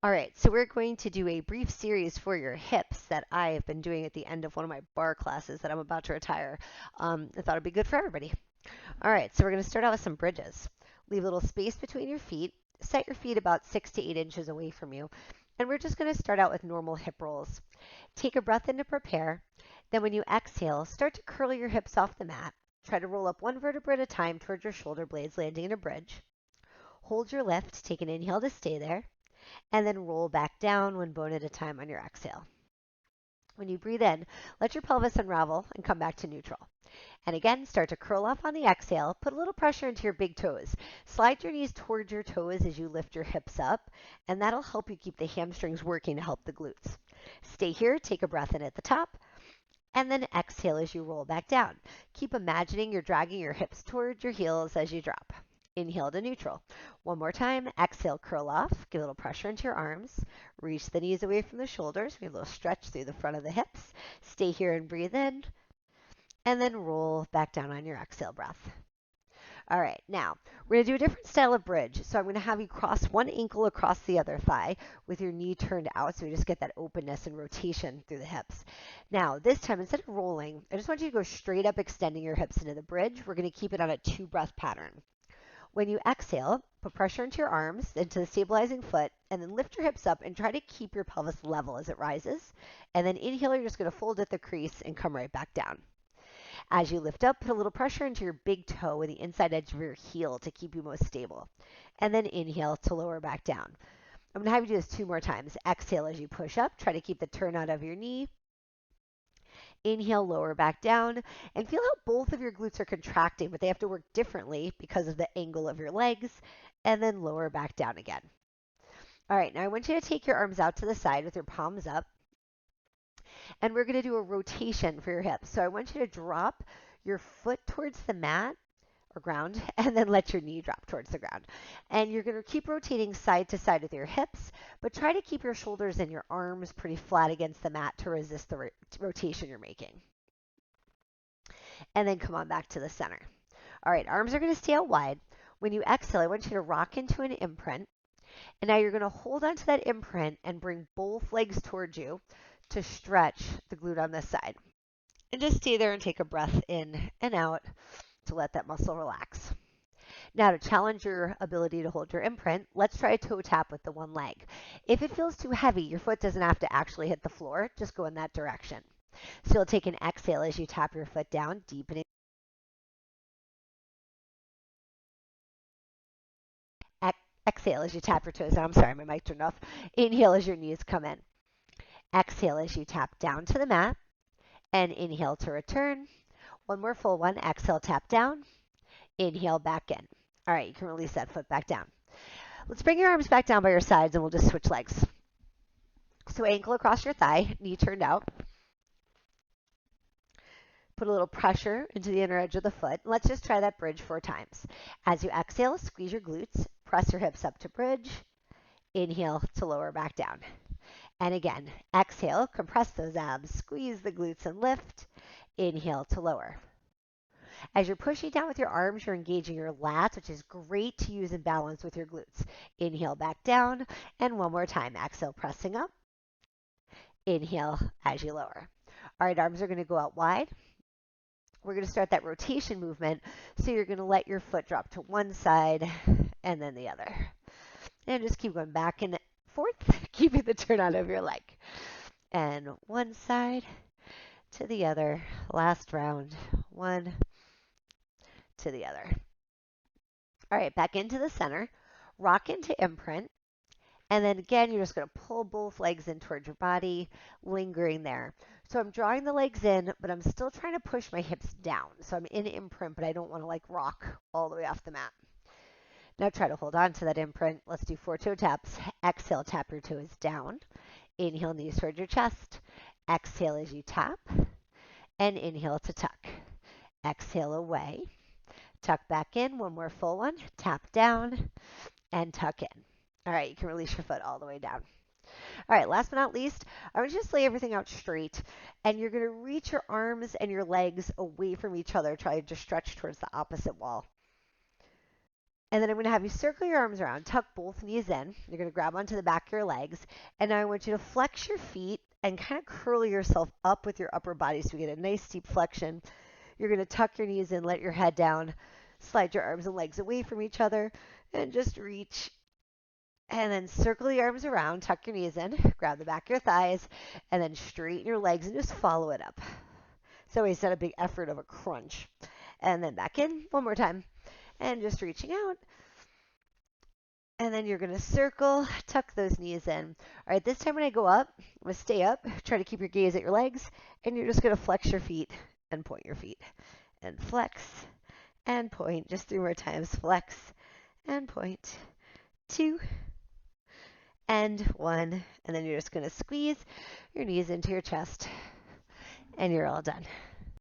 All right, so we're going to do a brief series for your hips that I have been doing at the end of one of my bar classes that I'm about to retire. I thought it'd be good for everybody. All right, so we're going to start out with some bridges. Leave a little space between your feet. Set your feet about 6 to 8 inches away from you. And we're just going to start out with normal hip rolls. Take a breath in to prepare. Then when you exhale, start to curl your hips off the mat. Try to roll up one vertebra at a time towards your shoulder blades, landing in a bridge. Hold your lift. Take an inhale to stay there. And then roll back down one bone at a time on your exhale. When you breathe in, let your pelvis unravel and come back to neutral. And again, start to curl off on the exhale. Put a little pressure into your big toes. Slide your knees towards your toes as you lift your hips up, and that'll help you keep the hamstrings working to help the glutes. Stay here, take a breath in at the top, and then exhale as you roll back down. Keep imagining you're dragging your hips towards your heels as you drop. Inhale to neutral. One more time. Exhale, curl off. Give a little pressure into your arms. Reach the knees away from the shoulders. Give a little stretch through the front of the hips. Stay here and breathe in. And then roll back down on your exhale breath. All right, now we're going to do a different style of bridge. So I'm going to have you cross one ankle across the other thigh with your knee turned out so we just get that openness and rotation through the hips. Now, this time, instead of rolling, I just want you to go straight up, extending your hips into the bridge. We're going to keep it on a 2-breath pattern. When you exhale, put pressure into your arms, into the stabilizing foot, and then lift your hips up and try to keep your pelvis level as it rises. And then inhale, you're just going to fold at the crease and come right back down. As you lift up, put a little pressure into your big toe and the inside edge of your heel to keep you most stable. And then inhale to lower back down. I'm going to have you do this 2 more times. Exhale as you push up. Try to keep the turn out of your knee. Inhale, lower back down, and feel how both of your glutes are contracting, but they have to work differently because of the angle of your legs, and then lower back down again. All right, now I want you to take your arms out to the side with your palms up, and we're going to do a rotation for your hips. So I want you to drop your foot towards the mat or ground, and then let your knee drop towards the ground. And you're going to keep rotating side to side with your hips, but try to keep your shoulders and your arms pretty flat against the mat to resist the rotation you're making. And then come on back to the center. All right, arms are going to stay out wide. When you exhale, I want you to rock into an imprint. And now you're going to hold onto that imprint and bring both legs towards you to stretch the glute on this side. And just stay there and take a breath in and out to let that muscle relax. Now, to challenge your ability to hold your imprint, let's try a toe tap with the one leg. If it feels too heavy, your foot doesn't have to actually hit the floor. Just go in that direction. So you'll take an exhale as you tap your foot down, deepening. Exhale as you tap your toes down. I'm sorry, my mic turned off. Inhale as your knees come in. Exhale as you tap down to the mat. And inhale to return. One more full one. Exhale, tap down. Inhale, back in. All right, you can release that foot back down. Let's bring your arms back down by your sides and we'll just switch legs. So ankle across your thigh, knee turned out. Put a little pressure into the inner edge of the foot. Let's just try that bridge 4 times. As you exhale, squeeze your glutes. Press your hips up to bridge. Inhale to lower back down. And again, exhale, compress those abs, squeeze the glutes and lift. Inhale to lower. As you're pushing down with your arms, you're engaging your lats, which is great to use in balance with your glutes. Inhale back down, and one more time. Exhale, pressing up. Inhale as you lower. All right, arms are going to go out wide. We're going to start that rotation movement, so you're going to let your foot drop to one side and then the other. And just keep going back and forth, keeping the turn out of your leg. And one side to the other. Last round. One to the other. All right, back into the center. Rock into imprint. And then again, you're just going to pull both legs in towards your body, lingering there. So I'm drawing the legs in, but I'm still trying to push my hips down. So I'm in imprint, but I don't want to like rock all the way off the mat. Now try to hold on to that imprint. Let's do 4 toe taps. Exhale, tap your toes down. Inhale, knees toward your chest. Exhale as you tap. And inhale to tuck. Exhale away. Tuck back in. One more full one. Tap down and tuck in. All right, you can release your foot all the way down. All right, last but not least, I want you to just lay everything out straight, and you're going to reach your arms and your legs away from each other. Try to stretch towards the opposite wall. And then I'm going to have you circle your arms around, tuck both knees in. You're going to grab onto the back of your legs. And now I want you to flex your feet and kind of curl yourself up with your upper body so you get a nice deep flexion. You're going to tuck your knees in, let your head down, slide your arms and legs away from each other, and just reach. And then circle your arms around, tuck your knees in, grab the back of your thighs, and then straighten your legs and just follow it up. So it's not a big effort of a crunch. And then back in one more time. And just reaching out. And then you're going to circle, tuck those knees in. All right, this time when I go up, I'm going to stay up, try to keep your gaze at your legs, and you're just going to flex your feet and point your feet. And flex and point. Just 3 more times. Flex and point. 2 and 1. And then you're just going to squeeze your knees into your chest. And you're all done.